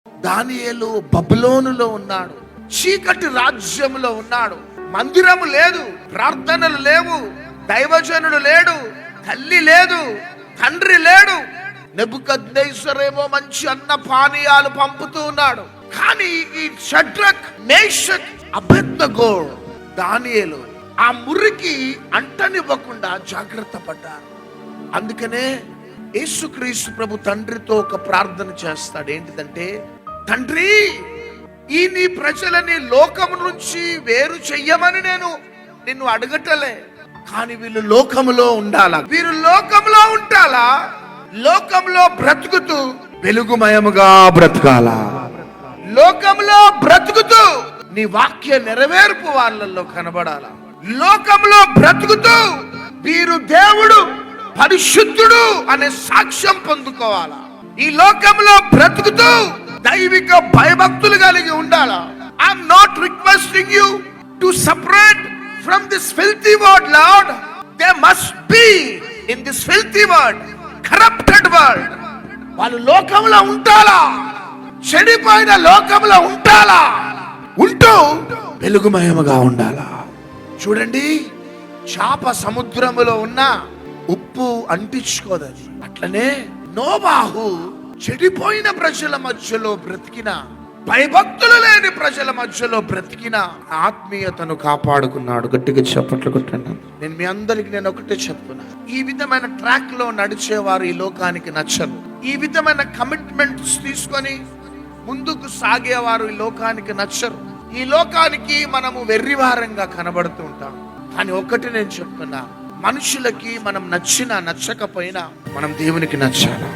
దానియేలు బబులోనులో ఉన్నాడు, చీకటి రాజ్యంలో ఉన్నాడు. మందిరము లేదు, ప్రార్థనలు లేవు, దైవజనుడు లేడు, తల్లి లేదు, తండ్రి లేడు. నెబుకద్నెజరేమో మంచి అన్న పానీయాలు పంపుతూ ఉన్నాడు. కానీ ఈ షడ్రక్, మేషక్, అబేద్నెగో, దానియేలు ఆ మురికి అంటనివ్వకుండా జాగ్రత్త పడ్డారు. అందుకనే యేసుక్రీస్తు ప్రభు తండ్రితో ఒక ప్రార్థన చేస్తాడు. ఏంటిదంటే, తండ్రి, ఈ నీ ప్రజలని లోకము నుంచి వేరు చెయ్యమని నేను నిన్ను అడగటలే, కానీ వీళ్ళు లోకములో ఉండాలా, వీరు లోకంలో ఉంటాలా, లోకంలో బ్రతుకుతూ వెలుగుమయముగా బ్రతకాలా, లోకంలో బ్రతుకుతూ నీ వాక్య నెరవేర్పు వాళ్ళల్లో కనబడాలా, లోకంలో బ్రతుకుతూ వీరు దేవుడు పరిశుద్ధుడు అనే సాక్ష్యం పొందుకోవాలా, ఈ లోకంలో బ్రతుకుతూ దైవిక భయభక్తులు కలిగి ఉండాలా. I'm not requesting you to separate from this filthy world, lord. They must be in this filthy world, corrupted world. వాళ్ళు లోకంలో ఉంటాలా, చెడిపోయిన లోకంలో ఉంటాలా, ఉంటూ వెలుగుమయముగా ఉండాలా. చూడండి, చాప సముద్రములో ఉన్న ఉప్పు అంటించుకోదది. అట్లనే నోవాహు చెడిపోయిన ప్రజల మధ్యలో బ్రతికిన, భయభక్తులు లేని ప్రజల మధ్యలో బ్రతికిన ఆత్మీయతను కాపాడుకున్నాడు. గట్టిగా చప్పట్లు కొట్టండి. నేను మీ అందరికి ఒకటే చెప్తున్నా, ఈ విధమైన ట్రాక్ లో నడిచేవారు ఈ లోకానికి నచ్చరు. ఈ విధమైన కమిట్మెంట్స్ తీసుకొని ముందుకు సాగేవారు ఈ లోకానికి నచ్చరు. ఈ లోకానికి మనము వెర్రివారంగా కనబడుతూ ఉంటాం. కానీ ఒకటి నేను చెప్తున్నా, మనుషులకి మనం నచ్చినా నచ్చకపోయినా మనం దేవునికి నచ్చాలా.